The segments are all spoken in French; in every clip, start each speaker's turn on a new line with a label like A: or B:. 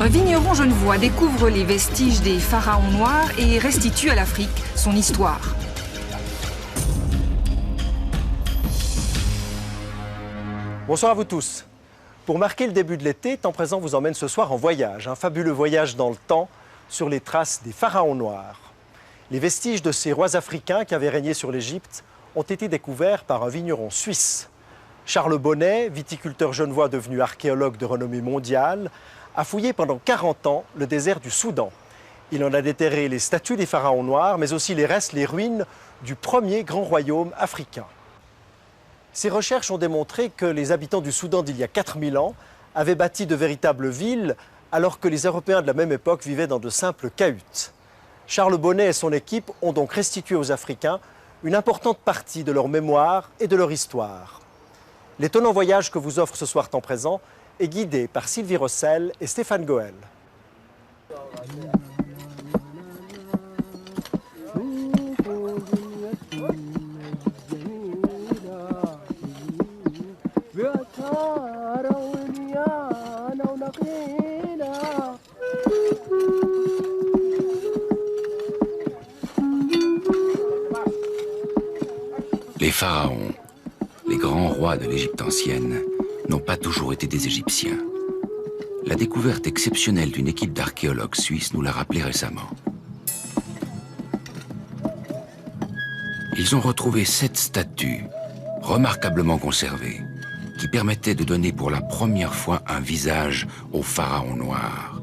A: Un vigneron genevois découvre les vestiges des pharaons noirs et restitue à l'Afrique son histoire.
B: Bonsoir à vous tous. Pour marquer le début de l'été, Temps Présent vous emmène ce soir en voyage, un fabuleux voyage dans le temps sur les traces des pharaons noirs. Les vestiges de ces rois africains qui avaient régné sur l'Égypte ont été découverts par un vigneron suisse. Charles Bonnet, viticulteur genevois devenu archéologue de renommée mondiale, a fouillé pendant 40 ans le désert du Soudan. Il en a déterré les statues des pharaons noirs, mais aussi les restes, les ruines du premier grand royaume africain. Ces recherches ont démontré que les habitants du Soudan d'il y a 4000 ans avaient bâti de véritables villes, alors que les Européens de la même époque vivaient dans de simples cahutes. Charles Bonnet et son équipe ont donc restitué aux Africains une importante partie de leur mémoire et de leur histoire. L'étonnant voyage que vous offre ce soir Temps Présent est guidé par Sylvie Rossel et Stéphane Goël.
C: Les pharaons, les grands rois de l'Égypte ancienne, n'ont pas toujours été des Égyptiens. La découverte exceptionnelle d'une équipe d'archéologues suisses nous l'a rappelé récemment. Ils ont retrouvé 7 statues, remarquablement conservées, qui permettaient de donner pour la première fois un visage aux pharaons noirs.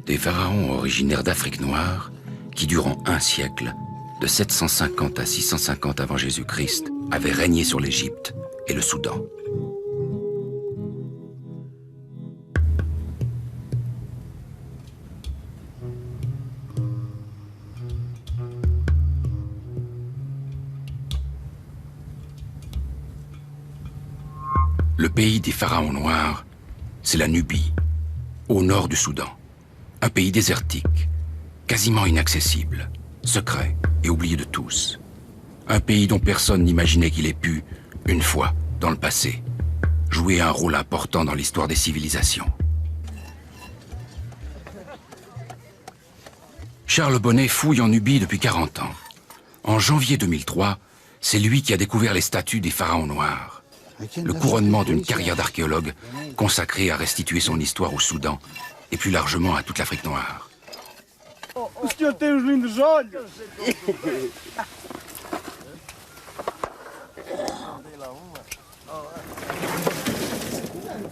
C: Des pharaons originaires d'Afrique noire qui, durant un siècle, de 750 à 650 avant Jésus-Christ, avaient régné sur l'Égypte et le Soudan. Le pays des pharaons noirs, c'est la Nubie, au nord du Soudan. Un pays désertique, quasiment inaccessible, secret et oublié de tous. Un pays dont personne n'imaginait qu'il ait pu, une fois, dans le passé, jouer un rôle important dans l'histoire des civilisations. Charles Bonnet fouille en Nubie depuis 40 ans. En janvier 2003, c'est lui qui a découvert les statues des pharaons noirs. Le couronnement d'une carrière d'archéologue consacrée à restituer son histoire au Soudan et plus largement à toute l'Afrique noire.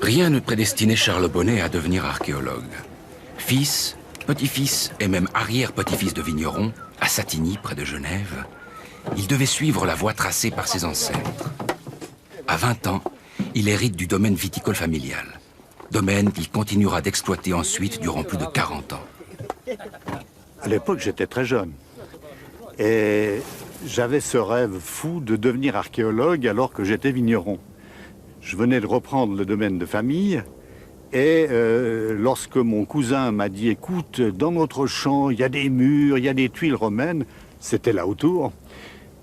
C: Rien ne prédestinait Charles Bonnet à devenir archéologue. Fils, petit-fils et même arrière-petit-fils de vigneron, à Satigny, près de Genève, il devait suivre la voie tracée par ses ancêtres. À 20 ans, il hérite du domaine viticole familial, domaine qu'il continuera d'exploiter ensuite durant plus de 40 ans.
D: À l'époque, j'étais très jeune et j'avais ce rêve fou de devenir archéologue alors que j'étais vigneron. Je venais de reprendre le domaine de famille et lorsque mon cousin m'a dit « Écoute, dans notre champ, il y a des murs, il y a des tuiles romaines », c'était là autour,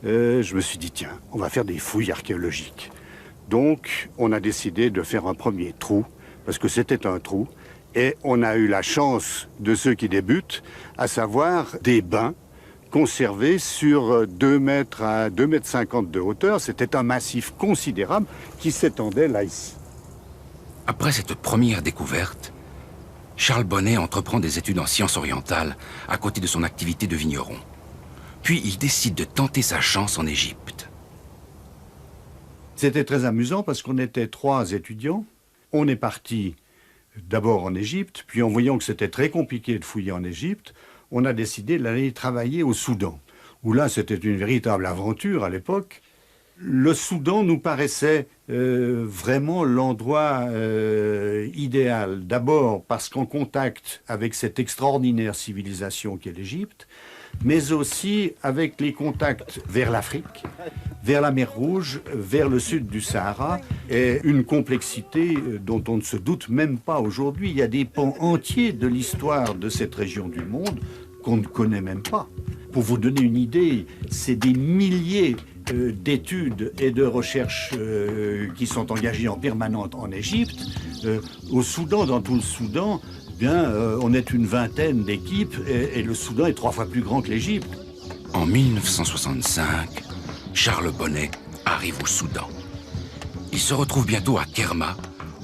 D: je me suis dit « Tiens, on va faire des fouilles archéologiques ». Donc, on a décidé de faire un premier trou, parce que c'était un trou, et on a eu la chance de ceux qui débutent, à savoir des bains conservés sur 2 mètres à 2,50 mètres de hauteur. C'était un massif considérable qui s'étendait là, ici.
C: Après cette première découverte, Charles Bonnet entreprend des études en sciences orientales à côté de son activité de vigneron. Puis il décide de tenter sa chance en Égypte.
D: C'était très amusant parce qu'on était 3 étudiants. On est parti d'abord en Égypte, puis en voyant que c'était très compliqué de fouiller en Égypte, on a décidé d'aller travailler au Soudan, où là c'était une véritable aventure à l'époque. Le Soudan nous paraissait vraiment l'endroit idéal. D'abord parce qu'en contact avec cette extraordinaire civilisation qu'est l'Égypte, mais aussi avec les contacts vers l'Afrique, vers la mer Rouge, vers le sud du Sahara, et une complexité dont on ne se doute même pas aujourd'hui. Il y a des pans entiers de l'histoire de cette région du monde qu'on ne connaît même pas. Pour vous donner une idée, c'est des milliers d'études et de recherches qui sont engagées en permanence en Égypte. Au Soudan, dans tout le Soudan, on est une vingtaine d'équipes et le Soudan est 3 fois plus grand que l'Égypte.
C: En 1965, Charles Bonnet arrive au Soudan. Il se retrouve bientôt à Kerma,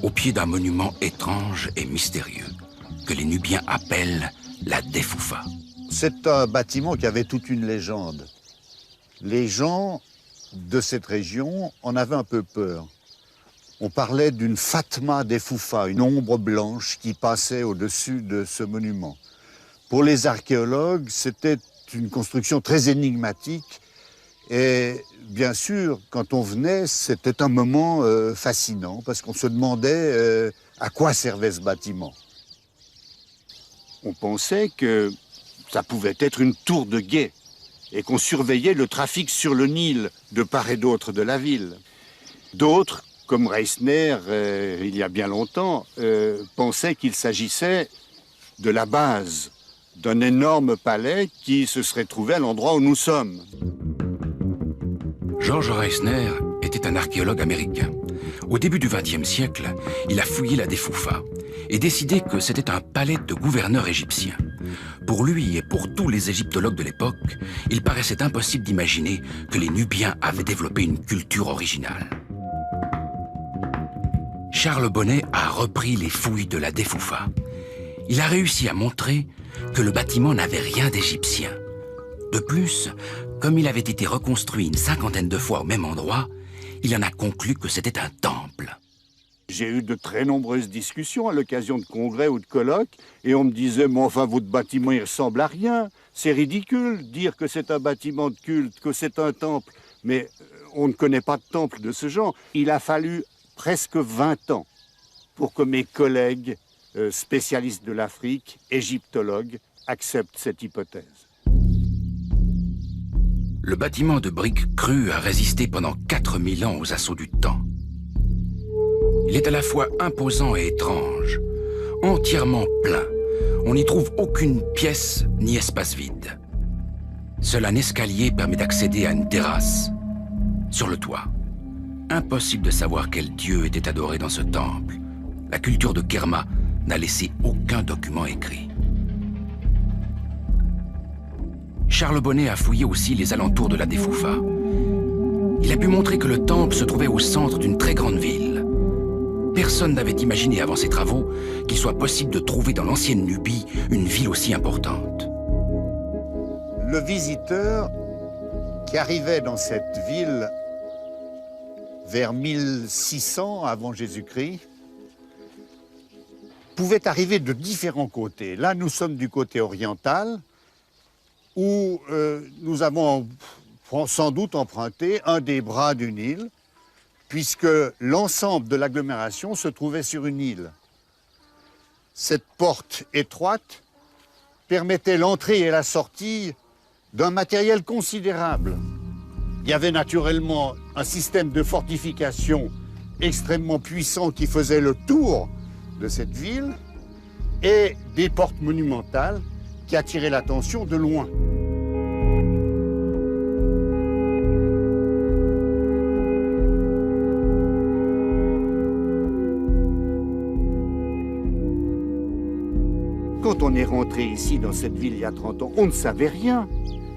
C: au pied d'un monument étrange et mystérieux, que les Nubiens appellent la Defoufa.
E: C'est un bâtiment qui avait toute une légende. Les gens de cette région en avaient un peu peur. On parlait d'une Fatma Defoufa, une ombre blanche qui passait au-dessus de ce monument. Pour les archéologues, c'était une construction très énigmatique. Et bien sûr, quand on venait, c'était un moment fascinant parce qu'on se demandait à quoi servait ce bâtiment.
D: On pensait que ça pouvait être une tour de guet et qu'on surveillait le trafic sur le Nil de part et d'autre de la ville. D'autres, comme Reisner, il y a bien longtemps, pensaient qu'il s'agissait de la base d'un énorme palais qui se serait trouvé à l'endroit où nous sommes.
C: George Reisner était un archéologue américain. Au début du XXe siècle, il a fouillé la Defoufa et décidé que c'était un palais de gouverneur égyptien. Pour lui et pour tous les égyptologues de l'époque, il paraissait impossible d'imaginer que les Nubiens avaient développé une culture originale. Charles Bonnet a repris les fouilles de la Defoufa. Il a réussi à montrer que le bâtiment n'avait rien d'égyptien. De plus, comme il avait été reconstruit une 50aine de fois au même endroit, il en a conclu que c'était un temple.
D: J'ai eu de très nombreuses discussions à l'occasion de congrès ou de colloques, et on me disait « Mais enfin, votre bâtiment, il ressemble à rien. C'est ridicule, dire que c'est un bâtiment de culte, que c'est un temple. » Mais on ne connaît pas de temple de ce genre. Il a fallu presque 20 ans pour que mes collègues spécialistes de l'Afrique, égyptologues, acceptent cette hypothèse.
C: Le bâtiment de briques crues a résisté pendant 4000 ans aux assauts du temps. Il est à la fois imposant et étrange, entièrement plein. On n'y trouve aucune pièce ni espace vide. Seul un escalier permet d'accéder à une terrasse. Sur le toit, impossible de savoir quel dieu était adoré dans ce temple. La culture de Kerma n'a laissé aucun document écrit. Charles Bonnet a fouillé aussi les alentours de la Defoufa. Il a pu montrer que le temple se trouvait au centre d'une très grande ville. Personne n'avait imaginé avant ses travaux qu'il soit possible de trouver dans l'ancienne Nubie une ville aussi importante.
E: Le visiteur qui arrivait dans cette ville vers 1600 avant Jésus-Christ pouvait arriver de différents côtés. Là, nous sommes du côté oriental, où nous avons sans doute emprunté un des bras du Nil, puisque l'ensemble de l'agglomération se trouvait sur une île. Cette porte étroite permettait l'entrée et la sortie d'un matériel considérable. Il y avait naturellement un système de fortification extrêmement puissant qui faisait le tour de cette ville et des portes monumentales qui attiraient l'attention de loin.
D: Quand on est rentré ici dans cette ville il y a 30 ans, on ne savait rien.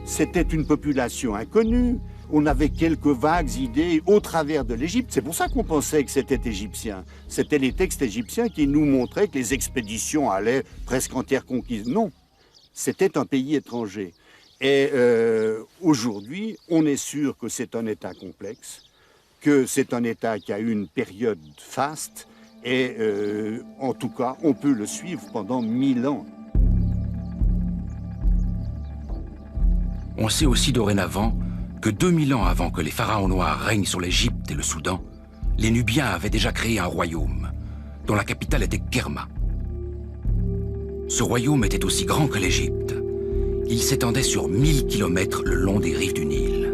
D: C'était une population inconnue. On avait quelques vagues idées au travers de l'Égypte. C'est pour ça qu'on pensait que c'était égyptien. C'était les textes égyptiens qui nous montraient que les expéditions allaient presque en terre conquise. Non, c'était un pays étranger. Et aujourd'hui, on est sûr que c'est un État complexe, que c'est un État qui a eu une période faste, et en tout cas, on peut le suivre pendant 1000 ans.
C: On sait aussi dorénavant que 2000 ans avant que les pharaons noirs règnent sur l'Égypte et le Soudan, les Nubiens avaient déjà créé un royaume, dont la capitale était Kerma. Ce royaume était aussi grand que l'Égypte. Il s'étendait sur 1000 kilomètres le long des rives du Nil.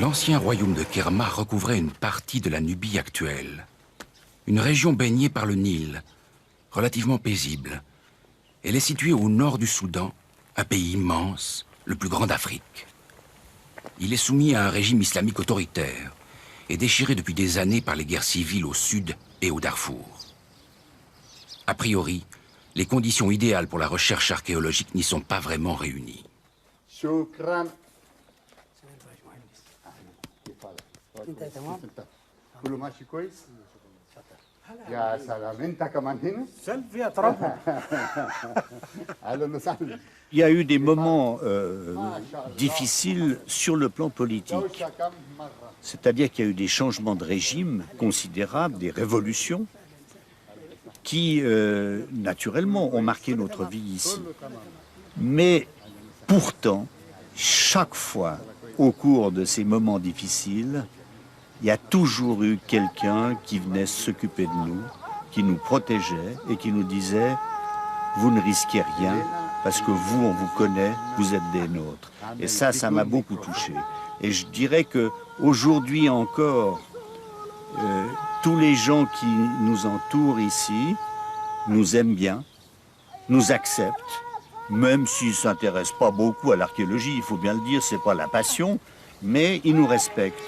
C: L'ancien royaume de Kerma recouvrait une partie de la Nubie actuelle, une région baignée par le Nil, relativement paisible, Elle est située au nord du Soudan, un pays immense, le plus grand d'Afrique. Il est soumis à un régime islamique autoritaire et déchiré depuis des années par les guerres civiles au sud et au Darfour. A priori, les conditions idéales pour la recherche archéologique n'y sont pas vraiment réunies.
F: Il y a eu des moments difficiles sur le plan politique. C'est-à-dire qu'il y a eu des changements de régime considérables, des révolutions, qui, naturellement, ont marqué notre vie ici. Mais pourtant, chaque fois, au cours de ces moments difficiles, il y a toujours eu quelqu'un qui venait s'occuper de nous, qui nous protégeait et qui nous disait « Vous ne risquez rien, parce que vous, on vous connaît, vous êtes des nôtres. » Et ça m'a beaucoup touché. Et je dirais qu'aujourd'hui encore, tous les gens qui nous entourent ici nous aiment bien, nous acceptent, même s'ils ne s'intéressent pas beaucoup à l'archéologie, il faut bien le dire, c'est pas la passion, mais ils nous respectent.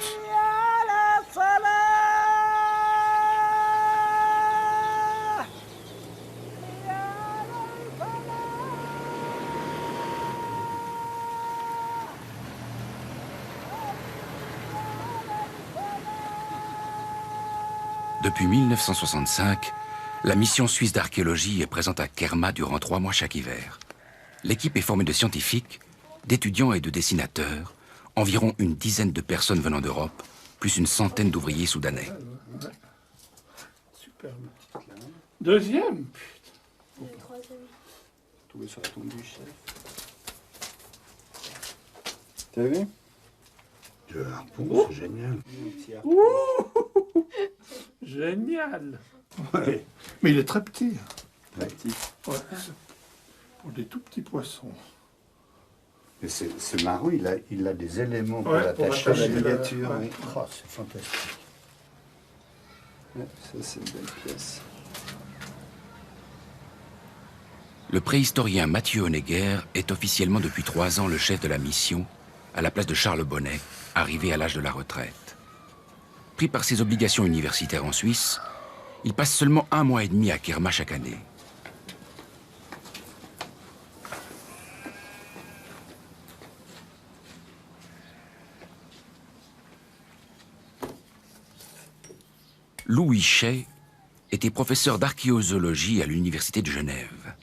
C: Depuis 1965, la mission suisse d'archéologie est présente à Kerma durant 3 mois chaque hiver. L'équipe est formée de scientifiques, d'étudiants et de dessinateurs, environ une dizaine de personnes venant d'Europe, plus une centaine d'ouvriers soudanais.
G: Superbe. Deuxième, putain.
H: Tombé sur la tombe du chef. T'as vu?
D: Le harpon, c'est génial.
G: Ouh, génial.
D: Ouais.
G: Mais il est très petit.
H: Très petit.
G: Ouais, pour des tout petits poissons.
D: Mais c'est marrant, il a des éléments pour
G: Ouais, pour
D: attacher
G: attacher
D: la
G: la-
D: ligature.
G: ouais.
D: Oui. Oh, c'est fantastique.
H: Ouais, ça c'est une belle pièce.
C: Le préhistorien Mathieu Honegger est officiellement depuis 3 ans le chef de la mission, à la place de Charles Bonnet, arrivé à l'âge de la retraite. Pris par ses obligations universitaires en Suisse, il passe seulement 1 mois et demi à Kerma chaque année. Louis Chay était professeur d'archéozoologie à l'Université de Genève.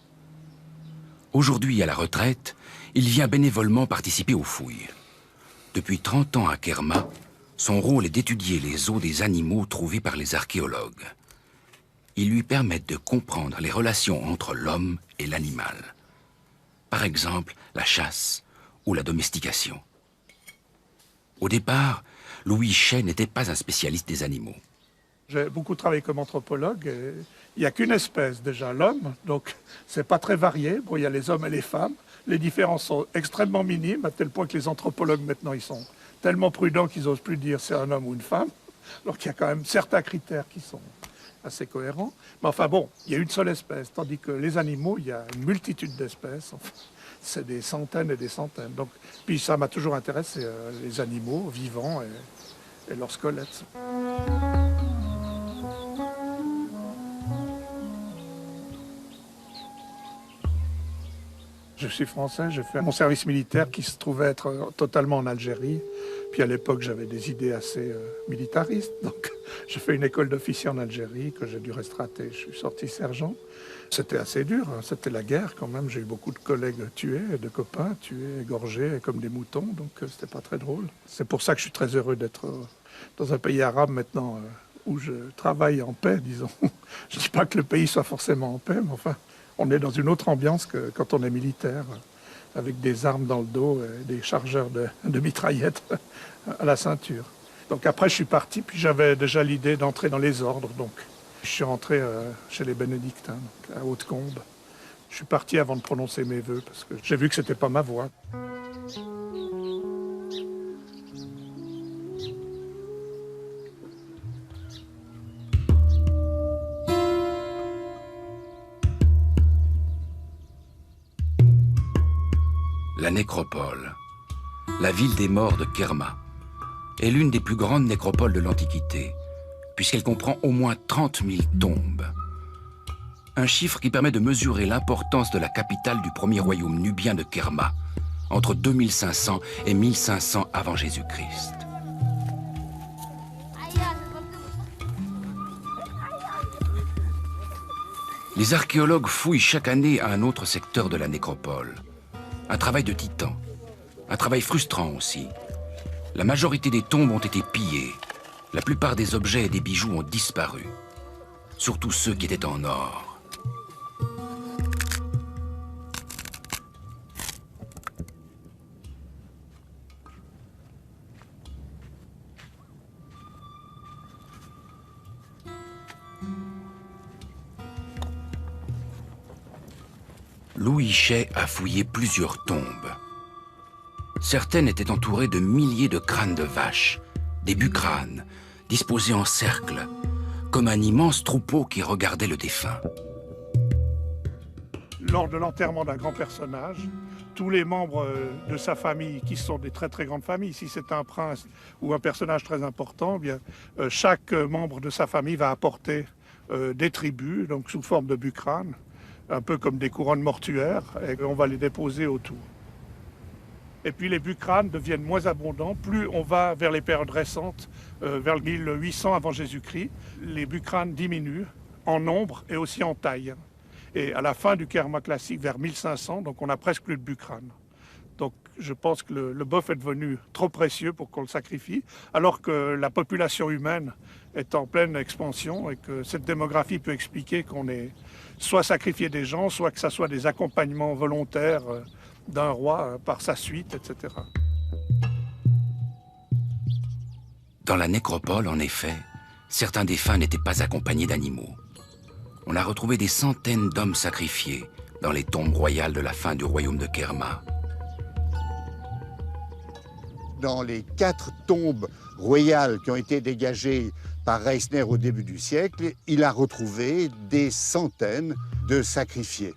C: Aujourd'hui à la retraite, il vient bénévolement participer aux fouilles. Depuis 30 ans à Kerma, son rôle est d'étudier les os des animaux trouvés par les archéologues. Ils lui permettent de comprendre les relations entre l'homme et l'animal. Par exemple, la chasse ou la domestication. Au départ, Louis Chay n'était pas un spécialiste des animaux.
G: J'ai beaucoup travaillé comme anthropologue. Et il n'y a qu'une espèce déjà, l'homme, donc c'est pas très varié. Bon, il y a les hommes et les femmes. Les différences sont extrêmement minimes, à tel point que les anthropologues maintenant, ils sont tellement prudents qu'ils n'osent plus dire c'est un homme ou une femme. Alors qu'il y a quand même certains critères qui sont assez cohérents. Mais enfin bon, il y a une seule espèce, tandis que les animaux, il y a une multitude d'espèces. Enfin, c'est des centaines et des centaines. Donc, puis ça m'a toujours intéressé, les animaux vivants et leurs squelettes. Je suis français, j'ai fait mon service militaire qui se trouvait être totalement en Algérie. Puis à l'époque, j'avais des idées assez militaristes. Donc j'ai fait une école d'officier en Algérie que j'ai dû restrater. Je suis sorti sergent. C'était assez dur, hein. C'était la guerre quand même. J'ai eu beaucoup de collègues tués, de copains tués, égorgés comme des moutons. Donc c'était pas très drôle. C'est pour ça que je suis très heureux d'être dans un pays arabe maintenant où je travaille en paix, disons. Je ne dis pas que le pays soit forcément en paix, mais enfin... On est dans une autre ambiance que quand on est militaire, avec des armes dans le dos et des chargeurs de mitraillettes à la ceinture. Donc après, je suis parti, puis j'avais déjà l'idée d'entrer dans les ordres. Donc je suis rentré chez les bénédictins, donc à Haute-Combe. Je suis parti avant de prononcer mes vœux, parce que j'ai vu que c'était pas ma voie.
C: La nécropole, la ville des morts de Kerma, est l'une des plus grandes nécropoles de l'Antiquité, puisqu'elle comprend au moins 30 000 tombes. Un chiffre qui permet de mesurer l'importance de la capitale du premier royaume nubien de Kerma, entre 2500 et 1500 avant Jésus-Christ. Les archéologues fouillent chaque année à un autre secteur de la nécropole. Un travail de titan, un travail frustrant aussi. La majorité des tombes ont été pillées. La plupart des objets et des bijoux ont disparu. Surtout ceux qui étaient en or. Louis Chet a fouillé plusieurs tombes. Certaines étaient entourées de milliers de crânes de vaches, des bucranes, disposés en cercle, comme un immense troupeau qui regardait le défunt.
G: Lors de l'enterrement d'un grand personnage, tous les membres de sa famille, qui sont des très très grandes familles, si c'est un prince ou un personnage très important, eh bien, chaque membre de sa famille va apporter des tribus, donc sous forme de bucranes, un peu comme des couronnes mortuaires, et on va les déposer autour. Et puis les bucranes deviennent moins abondants, plus on va vers les périodes récentes, vers 1800 avant Jésus-Christ, les bucranes diminuent en nombre et aussi en taille. Et à la fin du Kerma classique, vers 1500, donc on n'a presque plus de bucranes. Donc je pense que le bœuf est devenu trop précieux pour qu'on le sacrifie, alors que la population humaine est en pleine expansion et que cette démographie peut expliquer qu'on ait soit sacrifié des gens, soit que ça soit des accompagnements volontaires d'un roi par sa suite, etc.
C: Dans la nécropole, en effet, certains défunts n'étaient pas accompagnés d'animaux. On a retrouvé des centaines d'hommes sacrifiés dans les tombes royales de la fin du royaume de Kerma.
E: Dans les 4 tombes royales qui ont été dégagées par Reisner au début du siècle, il a retrouvé des centaines de sacrifiés.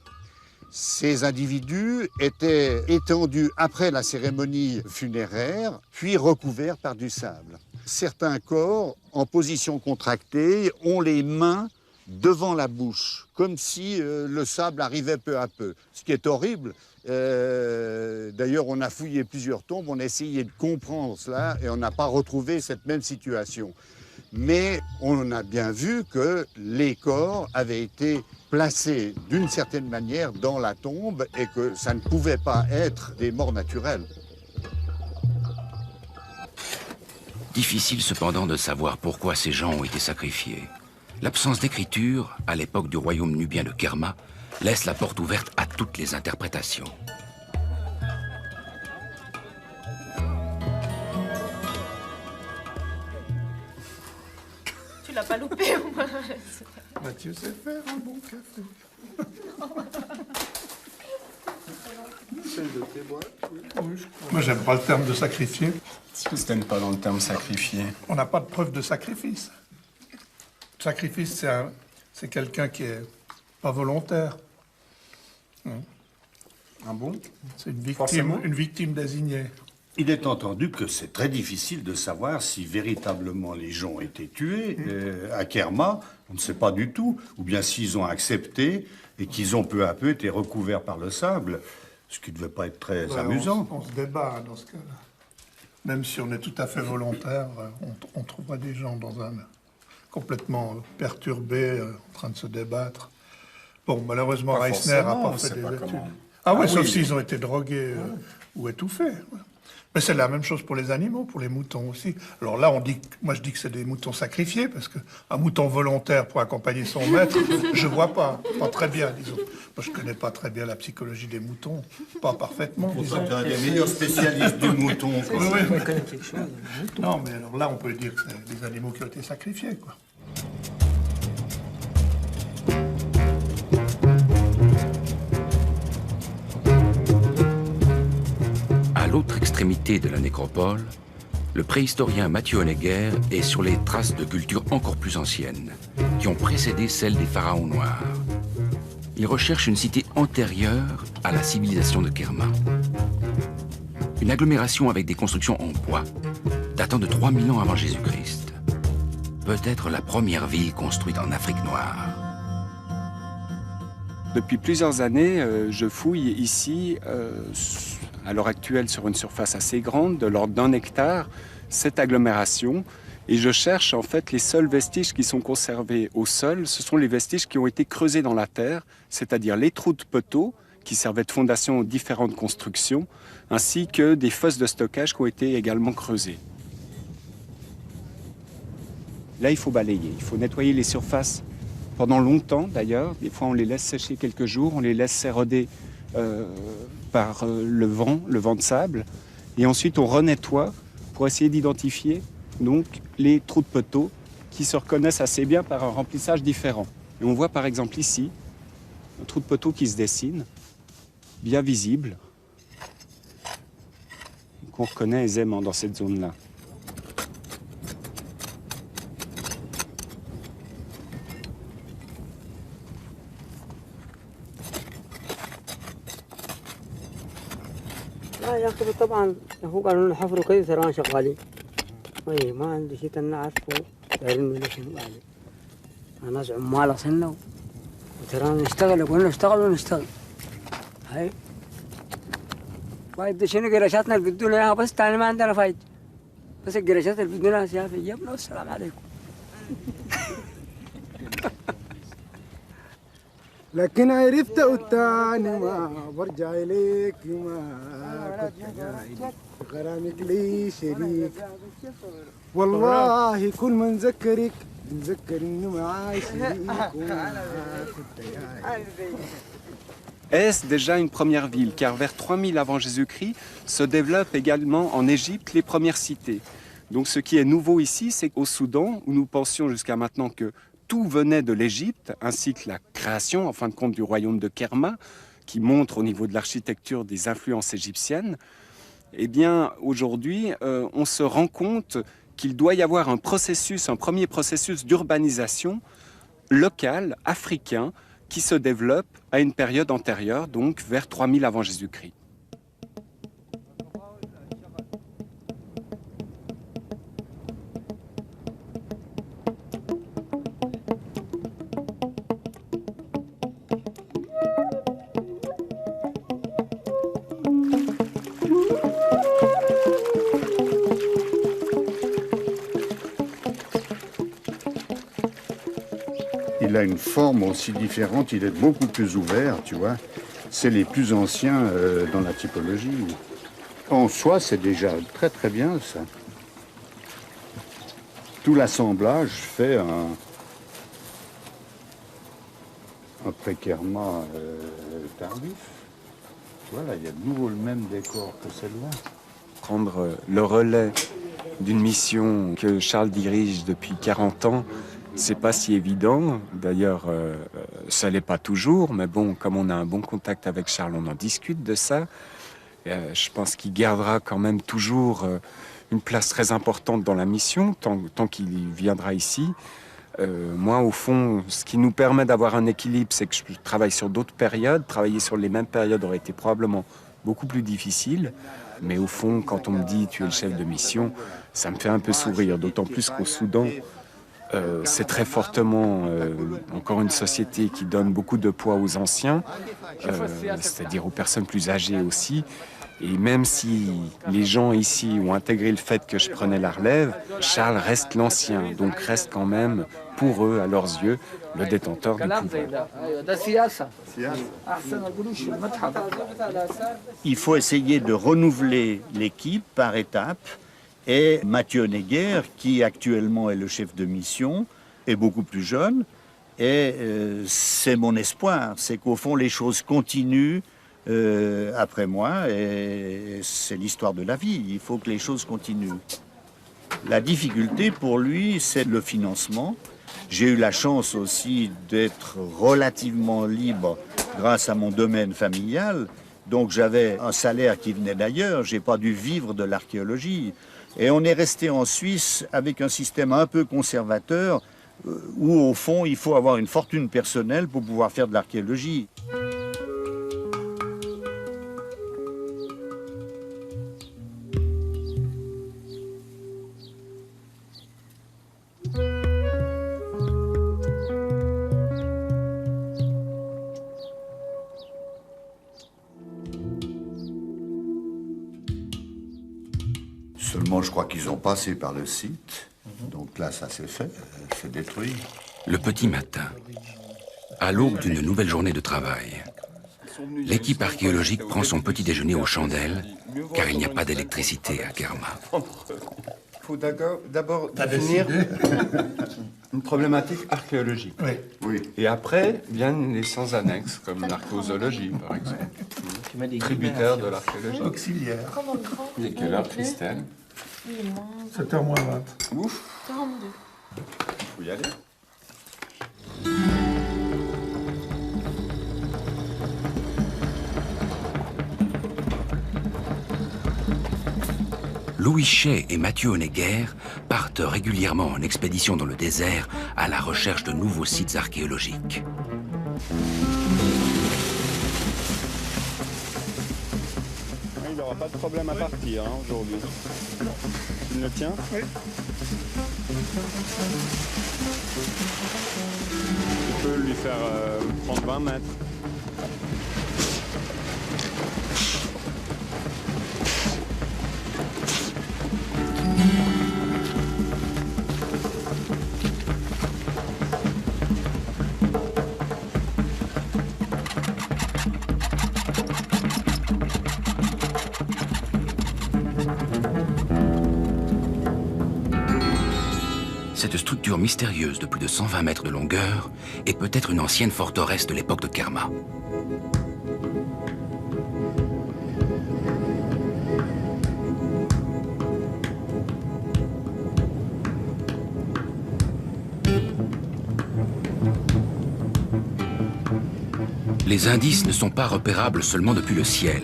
E: Ces individus étaient étendus après la cérémonie funéraire, puis recouverts par du sable. Certains corps, en position contractée, ont les mains devant la bouche, comme si le sable arrivait peu à peu, ce qui est horrible. D'ailleurs, on a fouillé plusieurs tombes, on a essayé de comprendre cela et on n'a pas retrouvé cette même situation. Mais on a bien vu que les corps avaient été placés d'une certaine manière dans la tombe et que ça ne pouvait pas être des morts naturelles.
C: Difficile cependant de savoir pourquoi ces gens ont été sacrifiés. L'absence d'écriture, à l'époque du royaume nubien de Kerma, laisse la porte ouverte à toutes les interprétations.
I: Tu l'as pas loupé au moins.
G: Mathieu sait faire un bon café. Moi, j'aime pas le terme de sacrifier.
H: Tu t'aimes pas dans le terme sacrifié.
G: On n'a pas de preuve de sacrifice. Sacrifice, c'est quelqu'un qui est pas volontaire.
H: Ah bon?
G: C'est
H: Forcément.
G: une victime désignée.
D: Il est entendu que c'est très difficile de savoir si véritablement les gens ont été tués à Kerma, on ne sait pas du tout, ou bien s'ils ont accepté et qu'ils ont peu à peu été recouverts par le sable, ce qui ne devait pas être très amusant.
G: On se débat dans ce cas-là. Même si on est tout à fait volontaire, on trouvera des gens complètement perturbés, en train de se débattre. Bon, malheureusement,
H: Pas
G: Reisner n'a pas
H: forcément,
G: fait des
H: on sait pas
G: études.
H: comment.
G: Ah oui,
H: Ah
G: sauf
H: oui.
G: s'ils ont été drogués ou étouffés. Ouais. Mais c'est la même chose pour les animaux, pour les moutons aussi. Alors là, moi je dis que c'est des moutons sacrifiés, parce qu'un mouton volontaire pour accompagner son maître, je vois pas très bien, disons. Moi je connais pas très bien la psychologie des moutons, pas parfaitement, disons.
D: C'est un des meilleurs spécialistes du mouton.
G: Oui, oui. Non, mais alors là, on peut dire que c'est des animaux qui ont été sacrifiés, quoi.
C: À l'autre extrémité de la nécropole, le préhistorien Mathieu Honegger est sur les traces de cultures encore plus anciennes, qui ont précédé celles des pharaons noirs. Il recherche une cité antérieure à la civilisation de Kerma. Une agglomération avec des constructions en bois, datant de 3000 ans avant Jésus-Christ. Peut-être la première ville construite en Afrique noire.
I: Depuis plusieurs années, je fouille ici, à l'heure actuelle sur une surface assez grande, de l'ordre d'1 hectare, cette agglomération. Et je cherche en fait les seuls vestiges qui sont conservés au sol. Ce sont les vestiges qui ont été creusés dans la terre, c'est-à-dire les trous de poteaux qui servaient de fondation aux différentes constructions, ainsi que des fosses de stockage qui ont été également creusées. Là, il faut balayer, il faut nettoyer les surfaces pendant longtemps d'ailleurs. Des fois, on les laisse sécher quelques jours, on les laisse s'éroder par le vent de sable. Et ensuite, on renettoie pour essayer d'identifier donc les trous de poteaux qui se reconnaissent assez bien par un remplissage différent. Et on voit par exemple ici un trou de poteau qui se dessine, bien visible, qu'on reconnaît aisément dans cette zone-là.
J: لا يا أخي طبعا هو قالوا لنا حفروا كذا ترى شغالين. اي ما عندي شيء انا عارفه دايرين من شنو قالوا. ناس عمال اصلنا وترانا نشتغل يقولون نشتغل ونشتغل. هاي فايدة شنو قراشاتنا اللي بدونا اياها بس تاني ما عندنا فايدة. بس القراشات اللي بدونا اياها في جيبنا والسلام عليكم.
K: لكن عرفت التاني ما برجع إليك ما كنت قاعد غرامك لي شريك والله كل من ذكرك نذكر إنه معاي شريك وما كنت قاعد.
I: Est déjà une première ville, car vers 3000 avant Jésus-Christ se développent également en Égypte les premières cités. Donc ce qui est nouveau ici, c'est qu'au Soudan, où nous pensions jusqu'à maintenant que tout venait de l'Égypte, ainsi que la création, en fin de compte, du royaume de Kerma, qui montre au niveau de l'architecture des influences égyptiennes, eh bien, aujourd'hui, on se rend compte qu'il doit y avoir un premier processus d'urbanisation local, africain, qui se développe à une période antérieure, donc vers 3000 avant Jésus-Christ.
E: Il a une forme aussi différente, il est beaucoup plus ouvert, tu vois. C'est les plus anciens dans la typologie. En soi, c'est déjà très très bien ça. Tout l'assemblage fait un pré-Kerma tardif. Voilà, il y a de nouveau le même décor que celle-là.
I: Prendre le relais d'une mission que Charles dirige depuis 40 ans, c'est pas si évident. D'ailleurs, ça l'est pas toujours, mais bon, comme on a un bon contact avec Charles, on en discute de ça. Je pense qu'il gardera quand même toujours une place très importante dans la mission, tant qu'il viendra ici. Moi, au fond, ce qui nous permet d'avoir un équilibre, c'est que je travaille sur d'autres périodes. Travailler sur les mêmes périodes aurait été probablement beaucoup plus difficile. Mais au fond, quand on me dit « tu es le chef de mission », ça me fait un peu sourire, d'autant plus qu'au Soudan, c'est très fortement encore une société qui donne beaucoup de poids aux anciens, c'est-à-dire aux personnes plus âgées aussi. Et même si les gens ici ont intégré le fait que je prenais la relève, Charles reste l'ancien, donc reste quand même, pour eux, à leurs yeux, le détenteur du pouvoir.
F: Il faut essayer de renouveler l'équipe par étapes. Et Mathieu Neguer, qui actuellement est le chef de mission, est beaucoup plus jeune. Et c'est mon espoir, c'est qu'au fond les choses continuent après moi. Et c'est l'histoire de la vie, il faut que les choses continuent. La difficulté pour lui, c'est le financement. J'ai eu la chance aussi d'être relativement libre grâce à mon domaine familial. Donc j'avais un salaire qui venait d'ailleurs, j'ai pas dû vivre de l'archéologie. Et on est resté en Suisse avec un système un peu conservateur où, au fond, il faut avoir une fortune personnelle pour pouvoir faire de l'archéologie.
E: Non, je crois qu'ils ont passé par le site. Donc là, ça s'est fait, c'est détruit.
C: Le petit matin, à l'aube d'une nouvelle journée de travail, l'équipe archéologique prend son petit déjeuner aux chandelles, car il n'y a pas d'électricité à Kerma.
I: Il faut d'abord définir une problématique archéologique.
E: Oui.
I: Et après viennent les sciences annexes, comme l'archéozoologie, par exemple. Tributaire de l'archéologie.
G: Auxiliaire.
I: Il est quelle heure, Christelle?
G: 7h moins 20.
I: Ouf. Il faut y aller.
C: Louis Chay et Mathieu Honegger partent régulièrement en expédition dans le désert à la recherche de nouveaux sites archéologiques.
I: Il n'aura pas de problème à partir aujourd'hui. Tu me le tiens?
G: Oui.
I: Tu peux lui faire prendre 20 mètres.
C: Cette structure mystérieuse de plus de 120 mètres de longueur est peut-être une ancienne forteresse de l'époque de Kerma. Les indices ne sont pas repérables seulement depuis le ciel.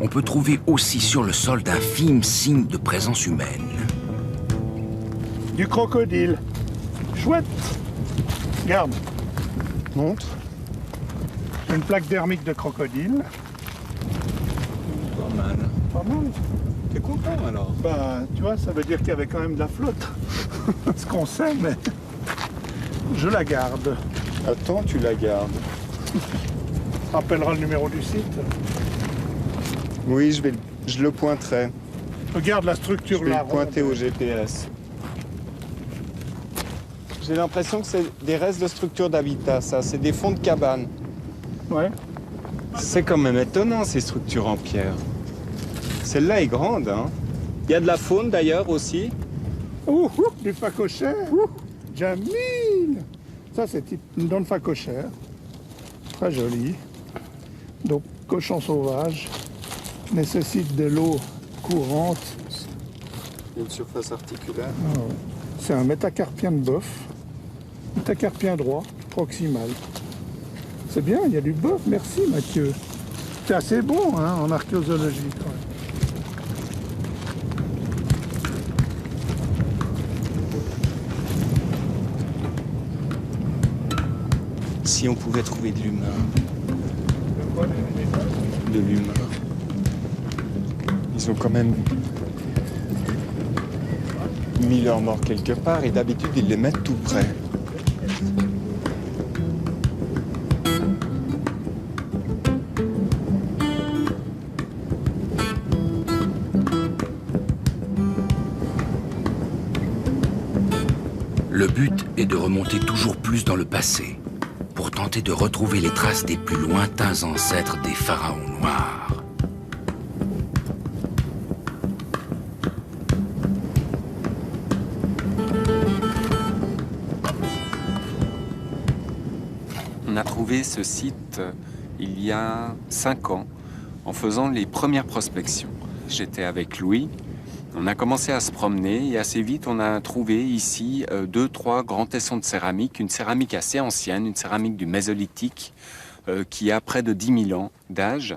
C: On peut trouver aussi sur le sol d'infimes signes de présence humaine.
G: Du crocodile. Chouette. Regarde. Montre. Une plaque dermique de crocodile.
I: Pas mal.
G: Pas mal.
I: T'es content alors?
G: Bah, tu vois, ça veut dire qu'il y avait quand même de la flotte. Ce qu'on sait, mais je la garde.
I: Attends, tu la gardes.
G: Rappellera le numéro du site.
I: Oui, je le pointerai.
G: Regarde la structure
I: Je vais
G: là.
I: le pointer au GPS. J'ai l'impression que c'est des restes de structures d'habitat, ça. C'est des fonds de cabane.
G: Ouais.
I: C'est quand même étonnant, ces structures en pierre. Celle-là est grande, hein. Il y a de la faune, d'ailleurs, aussi.
G: Ouh, du phacochère. Jamil. Ça, c'est une dent de phacochère. Très joli. Donc, cochon sauvage. Nécessite de l'eau courante.
I: Une surface articulaire.
G: Ah ouais. C'est un métacarpien de bœuf. Métacarpien droit, proximal. C'est bien, il y a du bœuf. Merci, Mathieu. C'est assez bon hein, en archéozoologie. Quand même.
I: Si on pouvait trouver de l'humain. De l'humain. Ils ont quand même mis leurs morts quelque part et d'habitude ils les mettent tout près.
C: Le but est de remonter toujours plus dans le passé pour tenter de retrouver les traces des plus lointains ancêtres des pharaons noirs.
I: On a trouvé ce site il y a 5 ans en faisant les premières prospections. J'étais avec Louis. On a commencé à se promener et assez vite on a trouvé ici 2-3 grands tessons de céramique, une céramique assez ancienne, une céramique du Mésolithique qui a près de 10 000 ans d'âge.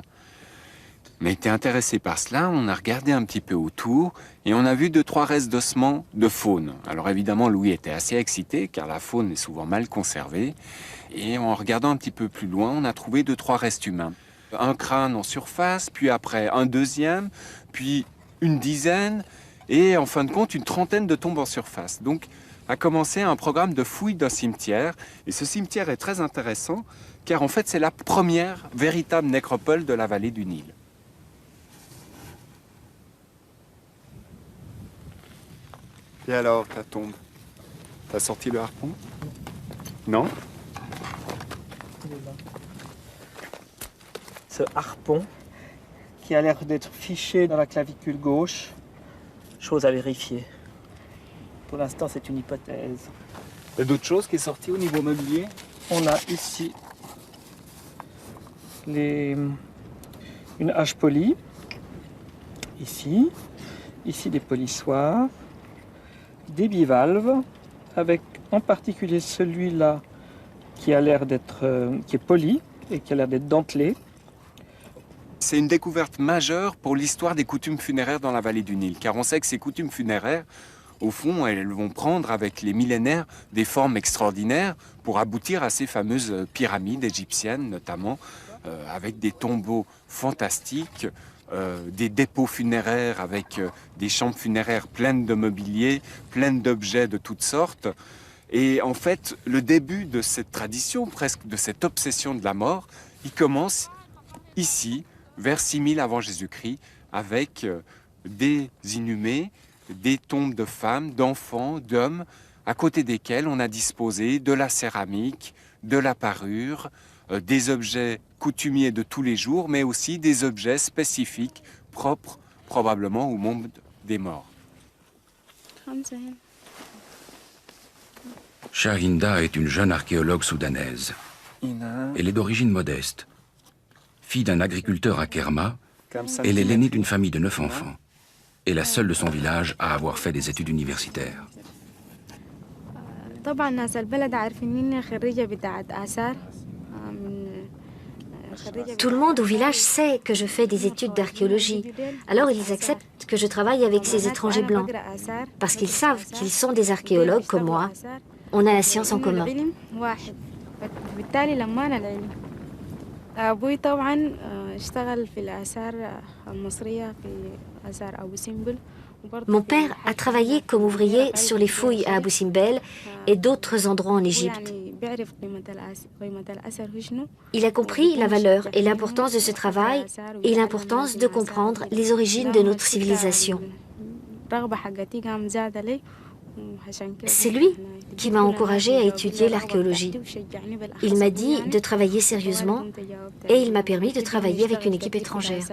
I: On a été intéressé par cela, on a regardé un petit peu autour et on a vu 2-3 restes d'ossements de faune. Alors évidemment Louis était assez excité car la faune est souvent mal conservée et en regardant un petit peu plus loin on a trouvé 2-3 restes humains. Un crâne en surface, puis après un deuxième, puis une dizaine, et en fin de compte, une trentaine de tombes en surface. Donc, a commencé un programme de fouilles d'un cimetière. Et ce cimetière est très intéressant, car en fait, c'est la première véritable nécropole de la vallée du Nil. Et alors, ta tombe? T'as sorti le harpon? Non?
L: Ce harpon qui a l'air d'être fiché dans la clavicule gauche, chose à vérifier. Pour l'instant, c'est une hypothèse.
I: Il y a d'autres choses qui sont sorties au niveau mobilier?
L: On a ici une hache polie, ici des polissoirs, des bivalves, avec en particulier celui-là qui a l'air d'être qui est poli et qui a l'air d'être dentelé.
I: C'est une découverte majeure pour l'histoire des coutumes funéraires dans la vallée du Nil, car on sait que ces coutumes funéraires, au fond, elles vont prendre avec les millénaires des formes extraordinaires pour aboutir à ces fameuses pyramides égyptiennes, notamment, avec des tombeaux fantastiques, des dépôts funéraires avec des chambres funéraires pleines de mobilier, pleines d'objets de toutes sortes. Et en fait, le début de cette tradition, presque de cette obsession de la mort, il commence ici, vers 6000 avant Jésus-Christ, avec des inhumés, des tombes de femmes, d'enfants, d'hommes, à côté desquels on a disposé de la céramique, de la parure, des objets coutumiers de tous les jours, mais aussi des objets spécifiques, propres probablement au monde des morts.
C: Shahinda est une jeune archéologue soudanaise. Elle est d'origine modeste. Fille d'un agriculteur à Kerma, elle est l'aînée d'une famille de 9 enfants et la seule de son village à avoir fait des études universitaires.
M: Tout le monde au village sait que je fais des études d'archéologie. Alors ils acceptent que je travaille avec ces étrangers blancs. Parce qu'ils savent qu'ils sont des archéologues comme moi. On a la science en commun. Mon père a travaillé comme ouvrier sur les fouilles à Abu Simbel et d'autres endroits en Égypte. Il a compris la valeur et l'importance de ce travail et l'importance de comprendre les origines de notre civilisation. C'est lui qui m'a encouragée à étudier l'archéologie. Il m'a dit de travailler sérieusement et il m'a permis de travailler avec une équipe étrangère.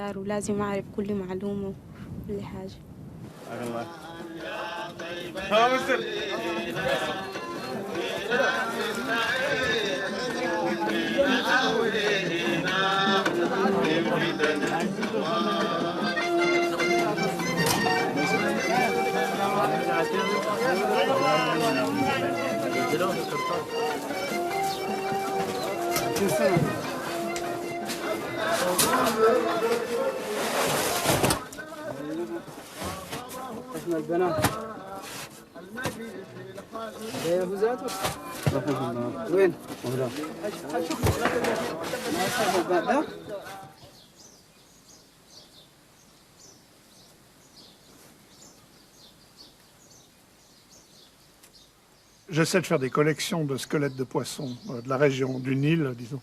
G: J'essaie de faire des collections de squelettes de poissons de la région du Nil, disons.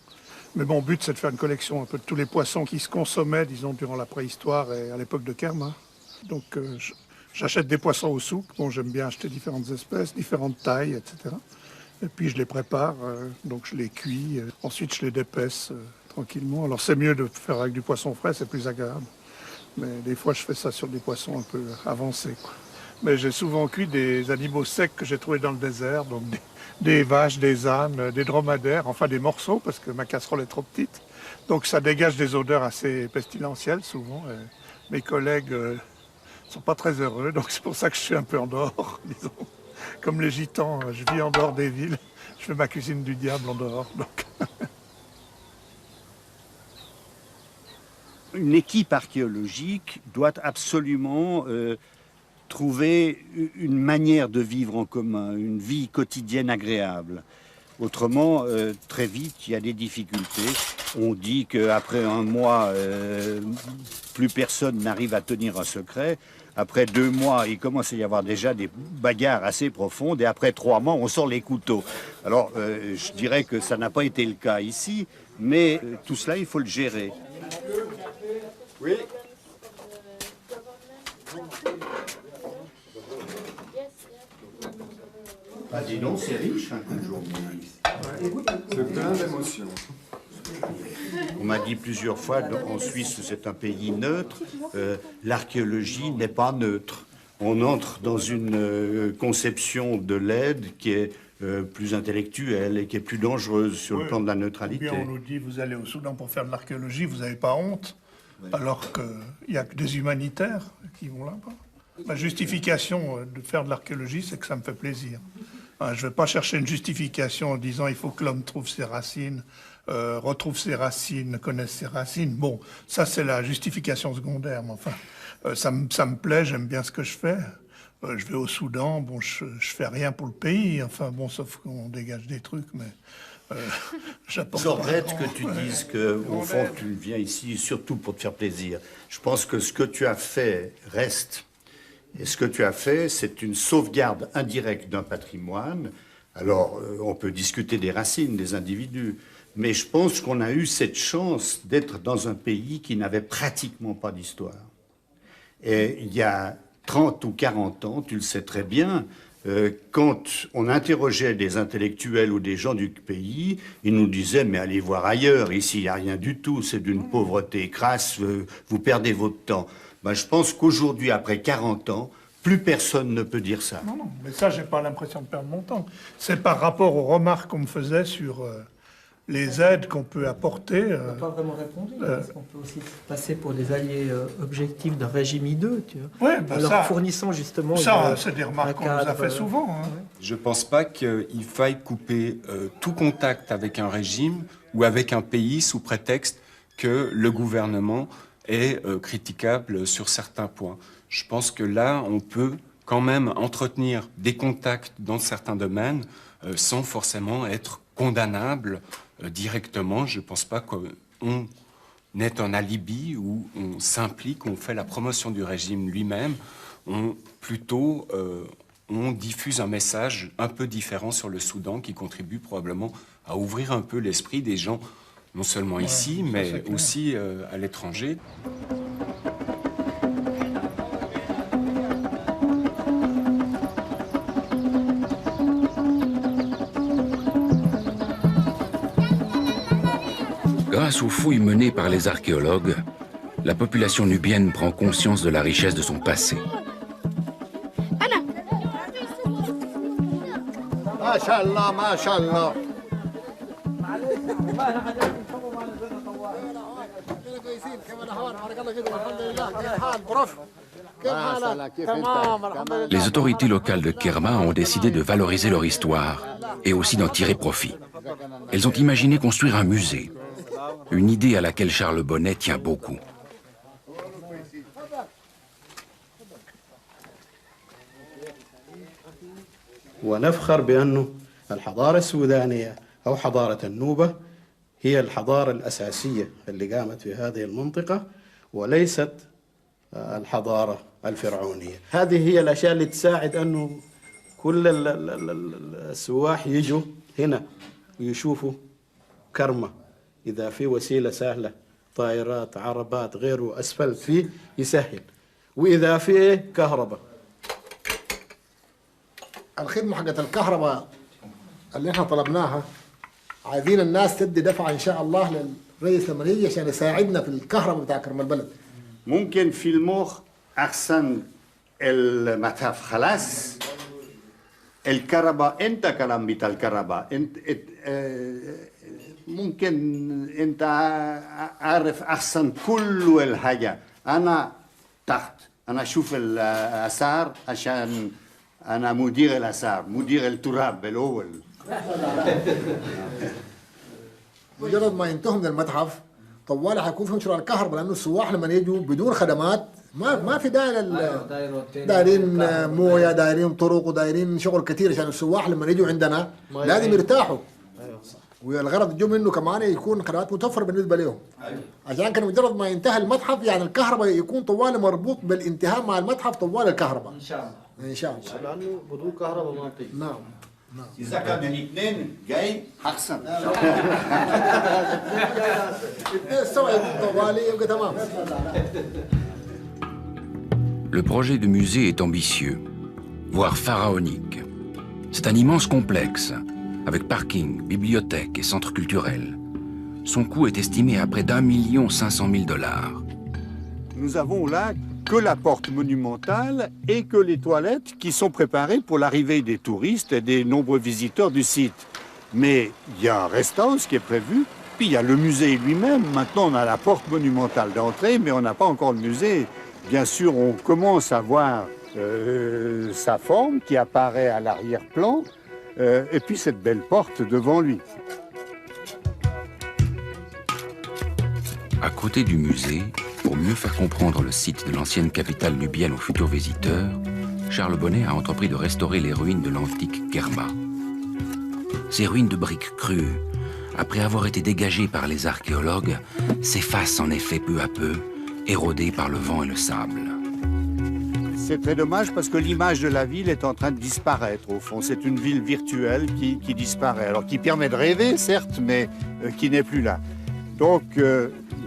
G: Mais mon but, c'est de faire une collection un peu de tous les poissons qui se consommaient, disons, durant la préhistoire et à l'époque de Kerma. Donc, j'achète des poissons au souk. Bon, j'aime bien acheter différentes espèces, différentes tailles, etc. Et puis, je les prépare, donc je les cuis. Ensuite, je les dépaisse tranquillement. Alors, c'est mieux de faire avec du poisson frais, c'est plus agréable. Mais des fois, je fais ça sur des poissons un peu avancés, quoi. Mais j'ai souvent cuit des animaux secs que j'ai trouvés dans le désert, donc des vaches, des ânes, des dromadaires, enfin des morceaux, parce que ma casserole est trop petite. Donc ça dégage des odeurs assez pestilentielles souvent. Et mes collègues ne sont pas très heureux, donc c'est pour ça que je suis un peu en dehors, disons. Comme les gitans, je vis en dehors des villes, je fais ma cuisine du diable en dehors. Donc.
F: Une équipe archéologique doit absolument trouver une manière de vivre en commun, une vie quotidienne agréable. Autrement, très vite, il y a des difficultés. On dit qu'après un mois, plus personne n'arrive à tenir un secret. Après 2 mois, il commence à y avoir déjà des bagarres assez profondes. Et après 3 mois, on sort les couteaux. Alors, je dirais que ça n'a pas été le cas ici, mais tout cela, il faut le gérer. Oui.
E: Ah, dis donc, c'est riche aujourd'hui.
I: C'est plein d'émotions.
F: On m'a dit plusieurs fois, en Suisse, c'est un pays neutre, l'archéologie n'est pas neutre. On entre dans une conception de l'aide qui est plus intellectuelle et qui est plus dangereuse sur le plan de la neutralité.
G: Ou bien on nous dit, vous allez au Soudan pour faire de l'archéologie, vous n'avez pas honte, alors qu'il n'y a que des humanitaires qui vont là-bas. Ma justification de faire de l'archéologie, c'est que ça me fait plaisir. Je ne vais pas chercher une justification en disant il faut que l'homme trouve ses racines, retrouve ses racines, connaisse ses racines. Bon, ça c'est la justification secondaire, mais enfin, ça me plaît, j'aime bien ce que je fais. Je vais au Soudan, bon, je fais rien pour le pays, enfin bon, sauf qu'on dégage des trucs, mais j'apporte.
F: Je regrette que tu dises qu'au fond tu viens ici surtout pour te faire plaisir. Je pense que ce que tu as fait reste. Et ce que tu as fait, c'est une sauvegarde indirecte d'un patrimoine. Alors, on peut discuter des racines des individus, mais je pense qu'on a eu cette chance d'être dans un pays qui n'avait pratiquement pas d'histoire. Et il y a 30 ou 40 ans, tu le sais très bien, quand on interrogeait des intellectuels ou des gens du pays, ils nous disaient « mais allez voir ailleurs, ici il n'y a rien du tout, c'est d'une pauvreté crasse, vous perdez votre temps ». Ben, je pense qu'aujourd'hui, après 40 ans, plus personne ne peut dire ça.
G: Non, mais ça, j'ai pas l'impression de perdre mon temps. C'est par rapport aux remarques qu'on me faisait sur les aides qu'on peut apporter.
L: On n'a pas vraiment répondu, parce qu'on peut aussi passer pour des alliés objectifs d'un régime hideux, tu vois.
G: Ouais,
L: alors
G: ça,
L: fournissant justement...
G: Ça, c'est des remarques qu'on nous a fait souvent. Hein.
I: Je ne pense pas qu'il faille couper tout contact avec un régime ou avec un pays sous prétexte que le gouvernement est critiquable sur certains points. Je pense que là, on peut quand même entretenir des contacts dans certains domaines sans forcément être condamnable directement. Je ne pense pas qu'on ait un alibi où on s'implique, on fait la promotion du régime lui-même. Plutôt, on diffuse un message un peu différent sur le Soudan qui contribue probablement à ouvrir un peu l'esprit des gens, non seulement ici, mais aussi à l'étranger.
C: Grâce aux fouilles menées par les archéologues, la population nubienne prend conscience de la richesse de son passé.
E: Mashallah, mashallah.
C: Les autorités locales de Kerma ont décidé de valoriser leur histoire et aussi d'en tirer profit. Elles ont imaginé construire un musée, une idée à laquelle Charles Bonnet tient beaucoup.
N: ونفخر بأنه الحضارة السودانية أو حضارة النوبة هي الحضارة الأساسية اللي قامت في هذه المنطقة وليست الحضارة الفرعونية. هذه هي الأشياء اللي تساعد أنه كل السواح يجوا هنا ويشوفوا كرمة. إذا في وسيلة سهلة طائرات عربات غيره أسفلت فيه يسهل وإذا في كهرباء.
K: الخدمة حقت الكهرباء اللي احنا طلبناها عايزين الناس تدي دفعة إن شاء الله للرئيس لما يجي عشان يساعدنا في الكهرباء بتاع كرم البلد.
F: ممكن في المخ أحسن المتحف خلاص الكهرباء أنت كلام بتاع الكهرباء أنت ممكن أنت عارف أحسن كل الحاجة أنا تحت أنا أشوف الآثار عشان أنا مدير الآثار مدير التراب الأول.
K: مجرد ما ينتهوا من المتحف طوال حيكون في مشروع الكهرباء لأنه السواح لما يجوا بدون خدمات ما في داعي دايرين مويه دايرين طرق ودايرين شغل كثير عشان السواح لما يجوا عندنا لازم يرتاحوا. والغرض جو منه كمان يكون خدمات متوفره بالنسبه لهم. عشان كان مجرد ما ينتهي المتحف يعني الكهرباء يكون طوال مربوط بالانتهاء مع المتحف طوال الكهرباء. ان شاء الله. ان شاء الله. لانه بدون كهرباء ما تجي. نعم.
F: إذا كان الاثنين جاي أحسن.
C: Le projet de musée est ambitieux, voire pharaonique. C'est un immense complexe, avec parking, bibliothèque et centre culturel. Son coût est estimé à près d'1 500 000 $.
E: Nous avons là que la porte monumentale et que les toilettes qui sont préparées pour l'arrivée des touristes et des nombreux visiteurs du site. Mais il y a un rest house qui est prévu, puis il y a le musée lui-même. Maintenant, on a la porte monumentale d'entrée, mais on n'a pas encore le musée. Bien sûr, on commence à voir sa forme qui apparaît à l'arrière-plan, et puis cette belle porte devant lui.
C: À côté du musée, pour mieux faire comprendre le site de l'ancienne capitale nubienne aux futurs visiteurs, Charles Bonnet a entrepris de restaurer les ruines de l'antique Kerma. Ces ruines de briques crues, après avoir été dégagées par les archéologues, s'effacent en effet peu à peu, érodées par le vent et le sable.
E: C'est très dommage parce que l'image de la ville est en train de disparaître, au fond. C'est une ville virtuelle qui disparaît. Alors, qui permet de rêver, certes, mais qui n'est plus là. Donc,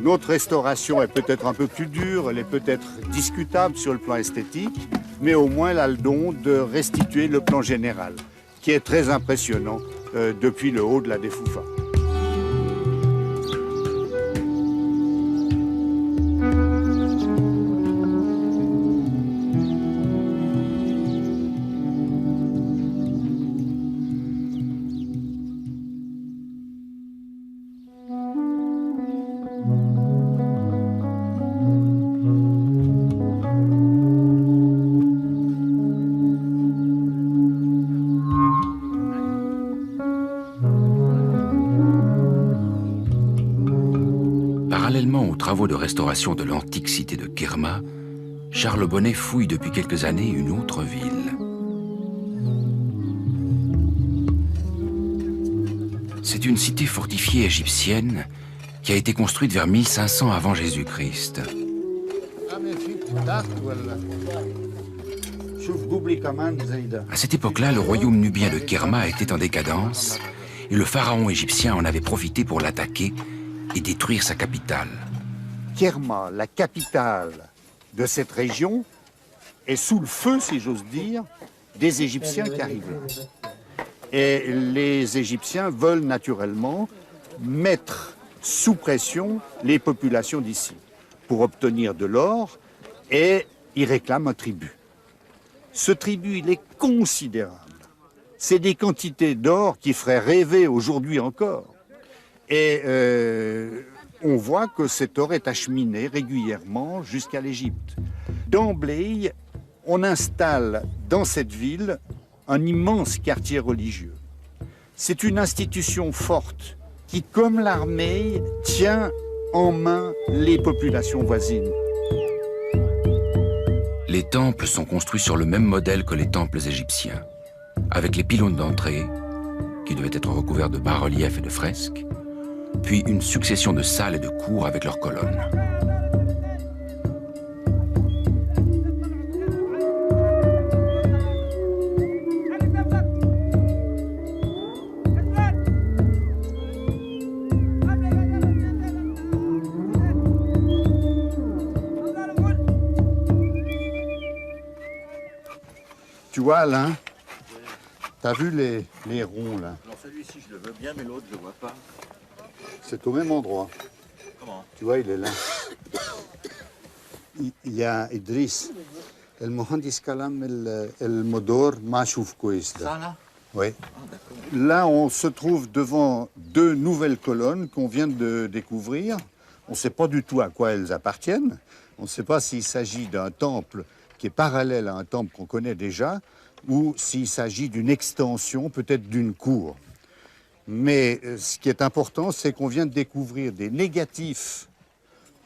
E: notre restauration est peut-être un peu plus dure, elle est peut-être discutable sur le plan esthétique, mais au moins elle a le don de restituer le plan général, qui est très impressionnant depuis le haut de la Defoufa.
C: Parallèlement aux travaux de restauration de l'antique cité de Kerma, Charles Bonnet fouille depuis quelques années une autre ville. C'est une cité fortifiée égyptienne qui a été construite vers 1500 avant Jésus-Christ. À cette époque-là, le royaume nubien de Kerma était en décadence et le pharaon égyptien en avait profité pour l'attaquer et détruire sa capitale.
E: Kerma, la capitale de cette région, est sous le feu, si j'ose dire, des Égyptiens qui arrivent là. Et les Égyptiens veulent naturellement mettre sous pression les populations d'ici pour obtenir de l'or, et ils réclament un tribut. Ce tribut, il est considérable. C'est des quantités d'or qui feraient rêver aujourd'hui encore. Et on voit que cet or est acheminé régulièrement jusqu'à l'Égypte. D'emblée, on installe dans cette ville un immense quartier religieux. C'est une institution forte qui, comme l'armée, tient en main les populations voisines.
C: Les temples sont construits sur le même modèle que les temples égyptiens, avec les pylônes d'entrée, qui devaient être recouverts de bas-reliefs et de fresques, puis une succession de salles et de cours avec leurs colonnes.
E: Tu vois, Alain, t'as vu les ronds, là?
F: Non, celui-ci, je le veux bien, mais l'autre, je le vois pas.
E: C'est au même endroit.
F: Comment?
E: Tu vois, il est là. Il y a Idriss. المهندس كلام المدور ما شوف كويس ده.
F: Ça, là?
E: Oui.
F: Ah, d'accord.
E: Là, on se trouve devant deux nouvelles colonnes qu'on vient de découvrir. On ne sait pas du tout à quoi elles appartiennent. On ne sait pas s'il s'agit d'un temple qui est parallèle à un temple qu'on connaît déjà, ou s'il s'agit d'une extension, peut-être d'une cour. Mais ce qui est important, c'est qu'on vient de découvrir des négatifs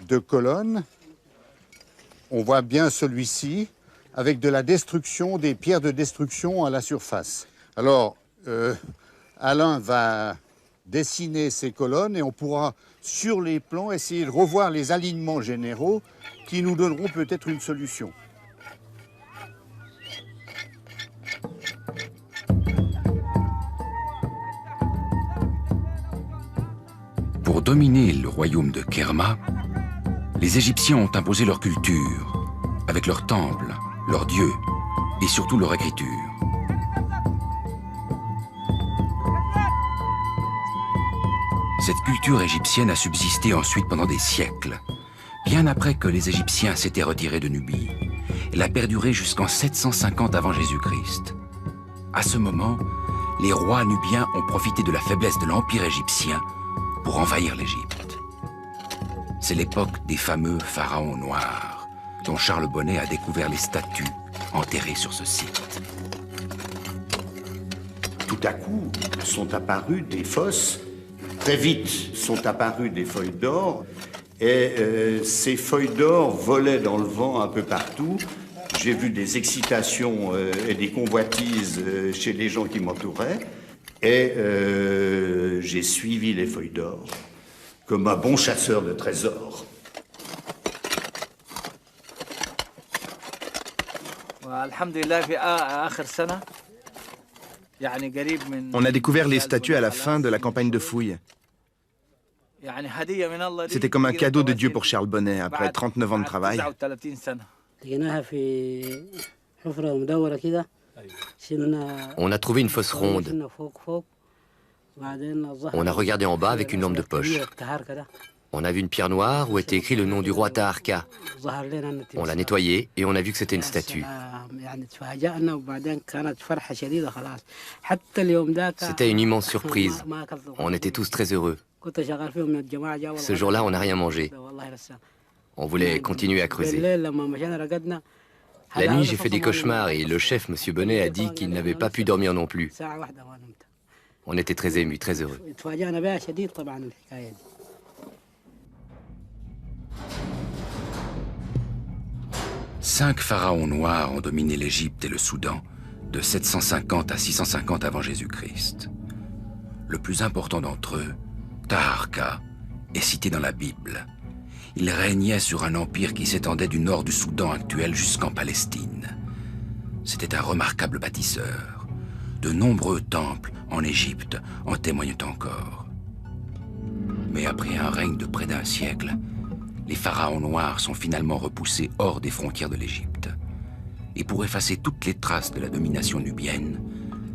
E: de colonnes. On voit bien celui-ci, avec de la destruction, des pierres de destruction à la surface. Alors, Alain va dessiner ces colonnes et on pourra, sur les plans, essayer de revoir les alignements généraux qui nous donneront peut-être une solution.
C: Pour dominer le royaume de Kerma, les Égyptiens ont imposé leur culture, avec leurs temples, leurs dieux et surtout leur écriture. Cette culture égyptienne a subsisté ensuite pendant des siècles, bien après que les Égyptiens s'étaient retirés de Nubie. Elle a perduré jusqu'en 750 avant Jésus-Christ. À ce moment, les rois nubiens ont profité de la faiblesse de l'Empire égyptien pour envahir l'Égypte. C'est l'époque des fameux pharaons noirs, dont Charles Bonnet a découvert les statues enterrées sur ce site.
F: Tout à coup, sont apparues des fosses. Très vite sont apparues des feuilles d'or. Et ces feuilles d'or volaient dans le vent un peu partout. J'ai vu des excitations et des convoitises chez les gens qui m'entouraient. Et j'ai suivi les feuilles d'or comme un bon chasseur de trésors.
O: On a découvert les statues à la fin de la campagne de fouilles. C'était comme un cadeau de Dieu pour Charles Bonnet après 39 ans de travail.
P: On a trouvé une fosse ronde. On a regardé en bas avec une lampe de poche. On a vu une pierre noire où était écrit le nom du roi Taharqa. On l'a nettoyée et on a vu que c'était une statue. C'était une immense surprise. On était tous très heureux. Ce jour-là, on n'a rien mangé. On voulait continuer à creuser. La nuit, j'ai fait des cauchemars et le chef, M. Bonnet, a dit qu'il n'avait pas pu dormir non plus. On était très émus, très heureux.
C: 5 pharaons noirs ont dominé l'Égypte et le Soudan de 750 à 650 avant Jésus-Christ. Le plus important d'entre eux, Taharqa, est cité dans la Bible. Il régnait sur un empire qui s'étendait du nord du Soudan actuel jusqu'en Palestine. C'était un remarquable bâtisseur. De nombreux temples en Égypte en témoignent encore. Mais après un règne de près d'un siècle, les pharaons noirs sont finalement repoussés hors des frontières de l'Égypte. Et pour effacer toutes les traces de la domination nubienne,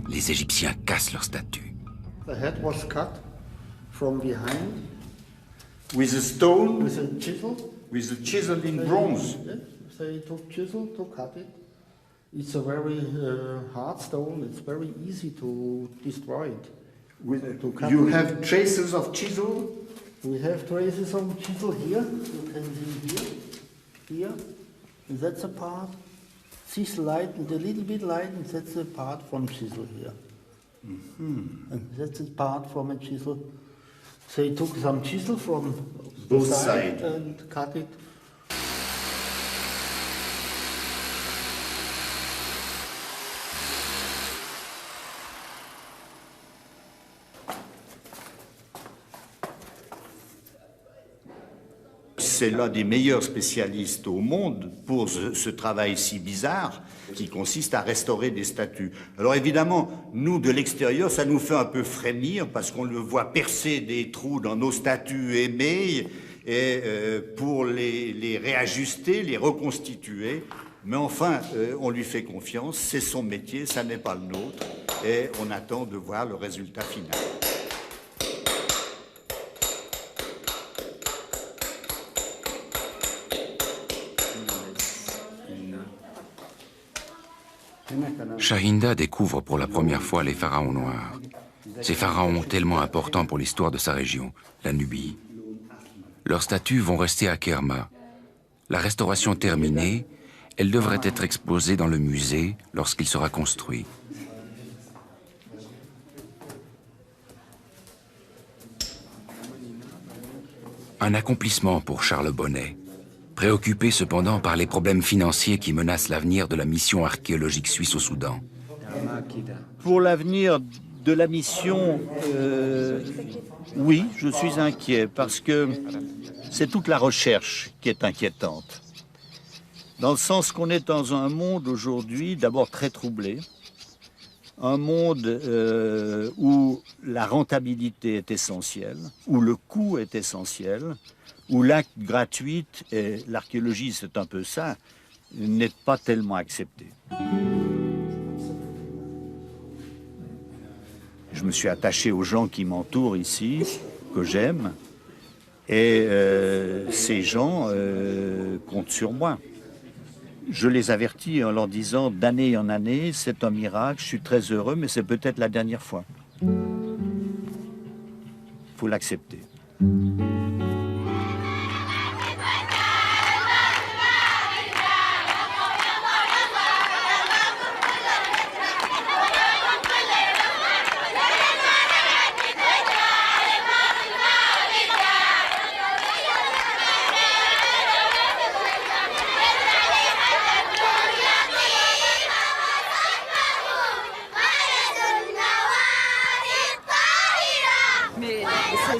C: les Égyptiens cassent leurs statues.
E: The head was cut from behind with a stone, with a chisel in bronze.
N: Yes, they took chisel to cut it. It's a very hard stone. It's very easy to destroy it.
E: You have traces of chisel?
N: We have traces of chisel here. You can see here. And that's a part. This light and a little bit light, and that's a part from chisel here. Mm-hmm. And that's a part from a chisel. So he took some chisel from
E: both
N: the
E: sides
N: and cut it.
F: C'est l'un des meilleurs spécialistes au monde pour ce travail si bizarre qui consiste à restaurer des statues. Alors évidemment, nous, de l'extérieur, ça nous fait un peu frémir parce qu'on le voit percer des trous dans nos statues aimées et pour les réajuster, les reconstituer. Mais enfin, on lui fait confiance, c'est son métier, ça n'est pas le nôtre et on attend de voir le résultat final.
C: Shahinda découvre pour la première fois les pharaons noirs. Ces pharaons tellement importants pour l'histoire de sa région, la Nubie. Leurs statues vont rester à Kerma. La restauration terminée, elles devraient être exposées dans le musée lorsqu'il sera construit. Un accomplissement pour Charles Bonnet, préoccupé cependant par les problèmes financiers qui menacent l'avenir de la mission archéologique suisse au Soudan.
F: Pour l'avenir de la mission, oui, je suis inquiet parce que c'est toute la recherche qui est inquiétante. Dans le sens qu'on est dans un monde aujourd'hui d'abord très troublé, un monde où la rentabilité est essentielle, où le coût est essentiel, où l'acte gratuit, et l'archéologie c'est un peu ça, n'est pas tellement accepté. Je me suis attaché aux gens qui m'entourent ici que j'aime. Et ces gens comptent sur moi. Je les avertis en leur disant d'année en année, c'est un miracle, je suis très heureux, mais c'est peut-être la dernière fois. Il faut l'accepter.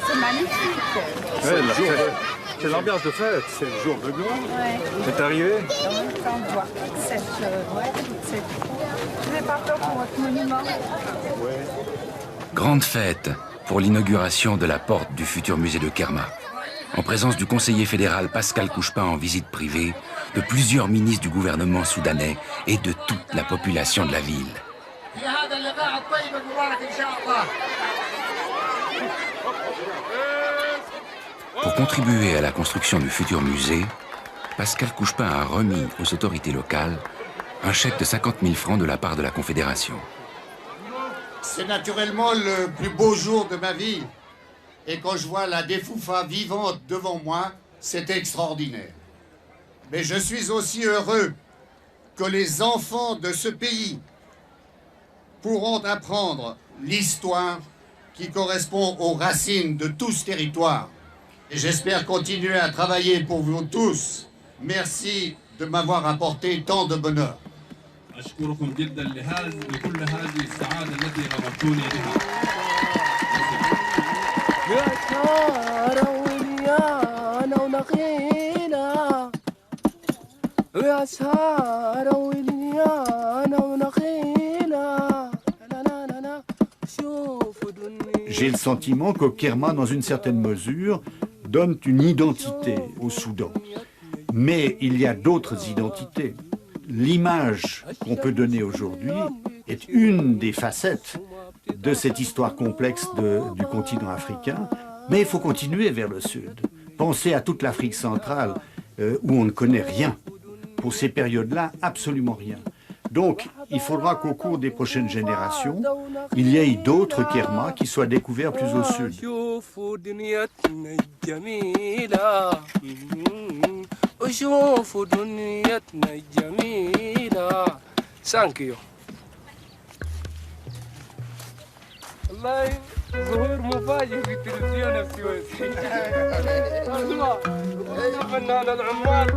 A: C'est magnifique.
Q: C'est l'ambiance de fête, c'est le jour de gloire.
A: Ouais.
Q: C'est arrivé.
A: En même temps, on voit toute cette... Vous n'avez pas peur pour votre monument?
C: Grande fête pour l'inauguration de la porte du futur musée de Kerma, en présence du conseiller fédéral Pascal Couchepin en visite privée, de plusieurs ministres du gouvernement soudanais et de toute la population de la ville. Pour contribuer à la construction du futur musée, Pascal Couchepin a remis aux autorités locales un chèque de 50 000 francs de la part de la Confédération.
E: C'est naturellement le plus beau jour de ma vie. Et quand je vois la Defoufa vivante devant moi, c'est extraordinaire. Mais je suis aussi heureux que les enfants de ce pays pourront apprendre l'histoire qui correspond aux racines de tout ce territoire. Et j'espère continuer à travailler pour vous tous. Merci de m'avoir apporté tant de bonheur.
D: J'ai le sentiment que Kerma, dans une certaine mesure, donne une identité au Soudan. Mais il y a d'autres identités. L'image qu'on peut donner aujourd'hui est une des facettes de cette histoire complexe du continent africain. Mais il faut continuer vers le sud. Pensez à toute l'Afrique centrale où on ne connaît rien. Pour ces périodes-là, absolument rien. Donc, il faudra qu'au cours des prochaines générations, il y ait d'autres Kerma qui soient découverts plus au sud.
R: Thank you. ظهور مفاجئ في التلفزيون السويسري. الله فنان العمال.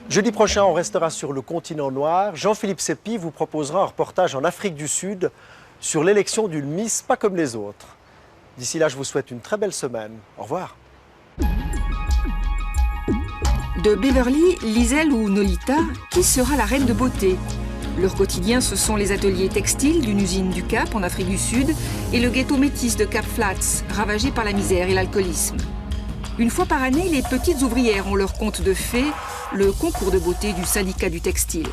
B: Jeudi prochain, on restera sur le continent noir. Jean-Philippe Seppi vous proposera un reportage en Afrique du Sud sur l'élection d'une Miss pas comme les autres. D'ici là, je vous souhaite une très belle semaine. Au revoir.
A: De Beverly, Liesel ou Nolita, qui sera la reine de beauté? Leur quotidien, ce sont les ateliers textiles d'une usine du Cap en Afrique du Sud et le ghetto métis de Cap Flats, ravagé par la misère et l'alcoolisme. Une fois par année, les petites ouvrières ont leur conte de fées, le concours de beauté du syndicat du textile.